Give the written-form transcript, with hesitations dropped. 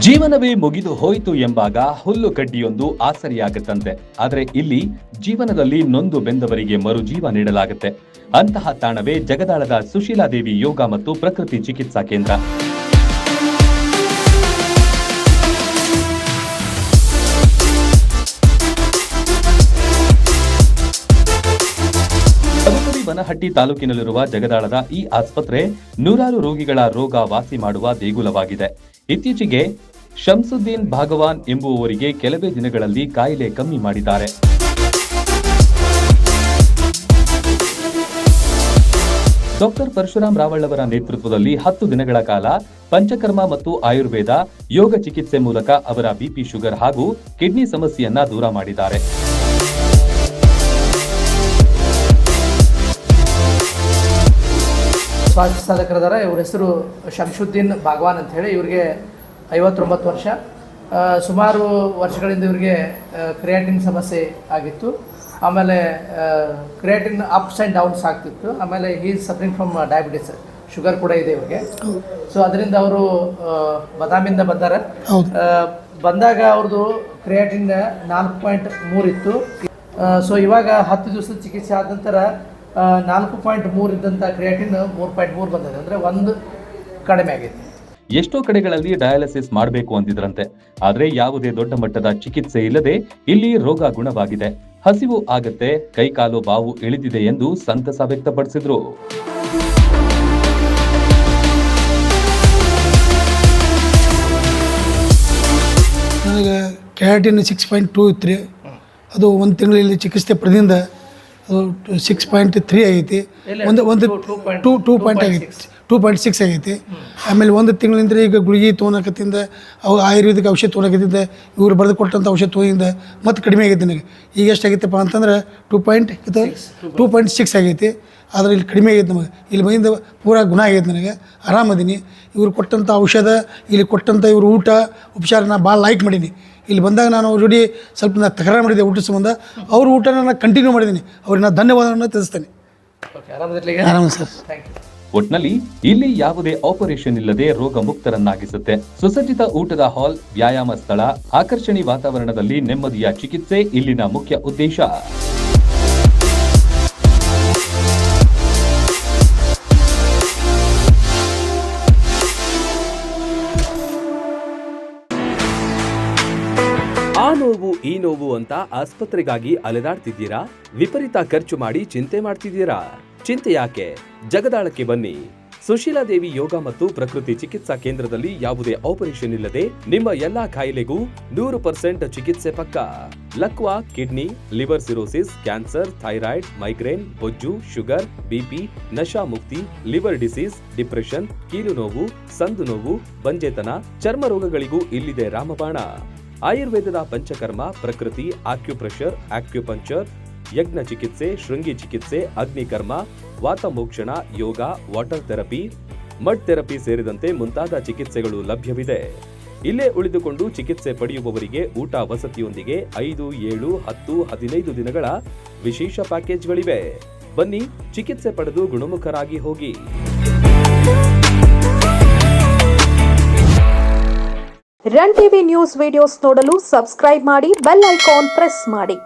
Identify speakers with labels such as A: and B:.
A: ಜೀವನವೇ ಮುಗಿದು ಹೋಯಿತು ಎಂಬಾಗ ಹುಲ್ಲು ಕಡ್ಡಿಯೊಂದು ಆಸರಿಯಾಗುತ್ತಂತೆ. ಆದರೆ ಇಲ್ಲಿ ಜೀವನದಲ್ಲಿ ನೊಂದು ಬೆಂದವರಿಗೆ ಮರುಜೀವ ನೀಡಲಾಗುತ್ತೆ. ಅಂತಹ ತಾಣವೇ ಜಗದಾಳದ ಸುಶೀಲಾದೇವಿ ಯೋಗ ಮತ್ತು ಪ್ರಕೃತಿ ಚಿಕಿತ್ಸಾ ಕೇಂದ್ರ. ಬನಹಟ್ಟಿ ತಾಲೂಕಿನಲ್ಲಿರುವ ಜಗದಾಳದ ಈ ಆಸ್ಪತ್ರೆ ನೂರಾರು ರೋಗಿಗಳ ರೋಗ ವಾಸಿ ಮಾಡುವ ದೇಗುಲವಾಗಿದೆ. ಇತ್ತೀಚೆಗೆ ಶಂಸುದ್ದೀನ್ ಭಾಗವಾನ್ ಎಂಬುವವರಿಗೆ ಕೆಲವೇ ದಿನಗಳಲ್ಲಿ ಕಾಯಿಲೆ ಕಮ್ಮಿ ಮಾಡಿದ್ದಾರೆ. ಡಾಕ್ಟರ್ ಪರಶುರಾಮ್ ರಾವಳ್ ಅವರ ನೇತೃತ್ವದಲ್ಲಿ 10 ದಿನಗಳ ಕಾಲ ಪಂಚಕರ್ಮ ಮತ್ತು ಆಯುರ್ವೇದ ಯೋಗ ಚಿಕಿತ್ಸೆ ಮೂಲಕ ಅವರ ಬಿಪಿ, ಶುಗರ್ ಹಾಗೂ ಕಿಡ್ನಿ ಸಮಸ್ಯೆಯನ್ನ ದೂರ ಮಾಡಿದ್ದಾರೆ.
B: ಸ್ವಾಸ್ಥ್ಯ ಸಾಧಕರಿದ್ದಾರೆ. ಇವ್ರ ಹೆಸರು ಶಂಸುದ್ದೀನ್ ಭಾಗವಾನ್ ಅಂತ ಹೇಳಿ. ಇವರಿಗೆ 59 ವರ್ಷ. ಸುಮಾರು ವರ್ಷಗಳಿಂದ ಇವರಿಗೆ ಕ್ರಿಯಾಟಿನ್ ಸಮಸ್ಯೆ ಆಗಿತ್ತು. ಆಮೇಲೆ ಕ್ರಿಯಾಟಿನ್ ಅಪ್ಸ್ ಆ್ಯಂಡ್ ಡೌನ್ಸ್ ಆಗ್ತಿತ್ತು. ಆಮೇಲೆ is suffering from diabetes, sugar ಕೂಡ ಇದೆ ಇವ್ರಿಗೆ. ಸೊ ಅದರಿಂದ ಅವರು ಬದಾಮಿಂದ ಬಂದಾರೆ. ಬಂದಾಗ ಅವ್ರದ್ದು ಕ್ರಿಯಾಟಿನ್ 4.3 ಇತ್ತು. ಸೊ ಇವಾಗ 10 ದಿವಸದ ಚಿಕಿತ್ಸೆ ಆದ ನಂತರ 4.3 ಇದ್ದಂಥ ಕ್ರಿಯಾಟಿನ್ 3.3 ಬಂದಿದೆ. ಅಂದರೆ 1 ಕಡಿಮೆ ಆಗಿದೆ.
A: ಎಷ್ಟೋ ಕಡೆಗಳಲ್ಲಿ ಡಯಾಲಿಸಿಸ್ ಮಾಡಬೇಕು ಅಂತಿದ್ರಂತೆ. ಆದರೆ ಯಾವುದೇ ದೊಡ್ಡ ಮಟ್ಟದ ಚಿಕಿತ್ಸೆ ಇಲ್ಲದೆ ಇಲ್ಲಿ ರೋಗ ಗುಣವಾಗಿದೆ. ಹಸಿವು ಆಗತ್ತೆ, ಕೈಕಾಲು ಬಾವು ಇಳಿದಿದೆ ಎಂದು ಸಂತಸ ವ್ಯಕ್ತಪಡಿಸಿದ್ರು.
C: ನನಗೆ ಕ್ರಿಯಾಟಿನ್ 6.2 ಇತ್ತು. ಅದು 1 ತಿಂಗಳಲ್ಲಿ ಚಿಕಿತ್ಸೆ ಪಡೆದಿಂದ ಅದು 6.3 ಆಗೈತಿ. ಒಂದು 2.6 ಆಗೈತಿ. ಆಮೇಲೆ 1 ತಿಂಗಳಿಂದ ಈಗ ಗುಳಿಗೆ ತೊಗೊಳಕತ್ತಿಂದ ಅವು ಆಯುರ್ವೇದಿಕ್ ಔಷಧ ತೊಗೊಳಕತ್ತಿದ್ದ ಇವ್ರು ಬರೆದು ಕೊಟ್ಟಂಥ ಔಷಧ ತೊಗೊಂಡಿಂದ ಮತ್ತೆ ಕಡಿಮೆ ಆಗೈತಿ. ನನಗೆ ಈಗ ಎಷ್ಟಾಗೈತಪ್ಪ ಅಂತಂದ್ರೆ 2.6 ಆಗೈತಿ. ಆದರೆ ಇಲ್ಲಿ ಕಡಿಮೆ ಆಗೈತೆ. ನಮಗೆ ಇಲ್ಲಿ ಬಂದಿಂದ ಪೂರಾ ಗುಣ ಆಗೈತೆ. ನನಗೆ ಆರಾಮದೀನಿ. ಇವ್ರು ಕೊಟ್ಟಂಥ ಔಷಧ, ಇಲ್ಲಿ ಕೊಟ್ಟಂಥ ಇವ್ರ ಊಟ ಉಪಚಾರ ನಾನು ಭಾಳ ಲೈಕ್ ಮಾಡೀನಿ. ಇಲ್ಲಿ ಬಂದಾಗ ನಾನು ಅವ್ರ ಜೋಡಿ ಸ್ವಲ್ಪ ನಾನು ತಕರಾರು ಮಾಡಿದ್ದೆ ಊಟದ ಸಂಬಂಧ. ಅವ್ರ ಊಟನ ನಾನು ಕಂಟಿನ್ಯೂ ಮಾಡಿದ್ದೀನಿ. ಅವ್ರಿಗೆ ನಾನು ಧನ್ಯವಾದವನ್ನು ತಿಳಿಸ್ತೇನೆ. ಆರಾಮ ಸರ್.
A: ಒಟ್ನಲ್ಲಿ ಇಲ್ಲಿ ಯಾವುದೇ ಆಪರೇಷನ್ ಇಲ್ಲದೆ ರೋಗ ಮುಕ್ತರನ್ನಾಗಿಸುತ್ತೆ. ಸುಸಜ್ಜಿತ ಊಟದ ಹಾಲ್, ವ್ಯಾಯಾಮ ಸ್ಥಳ, ಆಕರ್ಷಣೀಯ ವಾತಾವರಣದಲ್ಲಿ ನೆಮ್ಮದಿಯ ಚಿಕಿತ್ಸೆ ಇಲ್ಲಿನ ಮುಖ್ಯ ಉದ್ದೇಶ.
D: ಆ ನೋವು ಈ ನೋವು ಅಂತ ಆಸ್ಪತ್ರೆಗಾಗಿ ಅಲೆದಾಡ್ತಿದ್ದೀರಾ? ವಿಪರೀತ ಖರ್ಚು ಮಾಡಿ ಚಿಂತೆ ಮಾಡ್ತಿದ್ದೀರಾ? ಚಿಂತೆ ಯಾಕೆ? ಜಗದಾಳಕ್ಕೆ ಬನ್ನಿ. ಸುಶೀಲಾದೇವಿ ಯೋಗ ಮತ್ತು ಪ್ರಕೃತಿ ಚಿಕಿತ್ಸಾ ಕೇಂದ್ರದಲ್ಲಿ ಯಾವುದೇ ಆಪರೇಷನ್ ಇಲ್ಲದೆ ನಿಮ್ಮ ಎಲ್ಲಾ ಕಾಯಿಲೆಗೂ 100% ಚಿಕಿತ್ಸೆ ಪಕ್ಕ. ಲಕ್ವಾ, kidney, liver cirrhosis, cancer, thyroid, migraine, ಬೊಜ್ಜು, ಶುಗರ್, ಬಿಪಿ, ನಶಾ ಮುಕ್ತಿ, ಲಿವರ್ ಡಿಸೀಸ್, ಡಿಪ್ರೆಷನ್, ಕೀಲು ನೋವು, ಸಂದು ನೋವು, ಬಂಜೆತನ, ಚರ್ಮ ರೋಗಗಳಿಗೂ ಇಲ್ಲಿದೆ ರಾಮಬಾಣ. ಆಯುರ್ವೇದದ ಪಂಚಕರ್ಮ, ಪ್ರಕೃತಿ, ಆಕ್ಯುಪ್ರೆಷರ್, ಆಕ್ಯುಪಂಕ್ಚರ್, ಯಜ್ಞ ಚಿಕಿತ್ಸೆ, ಶೃಂಗಿ ಚಿಕಿತ್ಸೆ, ಅಗ್ನಿಕರ್ಮ, ವಾತಮೋಕ್ಷಣ, ಯೋಗ, ವಾಟರ್ ಥೆರಪಿ, ಮಡ್ ಥೆರಪಿ ಸೇರಿದಂತೆ ಮುಂತಾದ ಚಿಕಿತ್ಸೆಗಳು ಲಭ್ಯವಿದೆ. ಇಲ್ಲೇ ಉಳಿದುಕೊಂಡು ಚಿಕಿತ್ಸೆ ಪಡೆಯುವವರಿಗೆ ಊಟ ವಸತಿಯೊಂದಿಗೆ 5, 7, 10, 15 ದಿನಗಳ ವಿಶೇಷ ಪ್ಯಾಕೇಜ್ಗಳಿವೆ. ಬನ್ನಿ, ಚಿಕಿತ್ಸೆ ಪಡೆದು ಗುಣಮುಖರಾಗಿ ಹೋಗಿ.
E: ರನ್ ಟಿವಿ ನ್ಯೂಸ್ ವಿಡಿಯೋಸ್ ನೋಡಲು ಸಬ್ಸ್ಕ್ರೈಬ್ ಮಾಡಿ, ಬೆಲ್ ಐಕಾನ್ ಪ್ರೆಸ್ ಮಾಡಿ.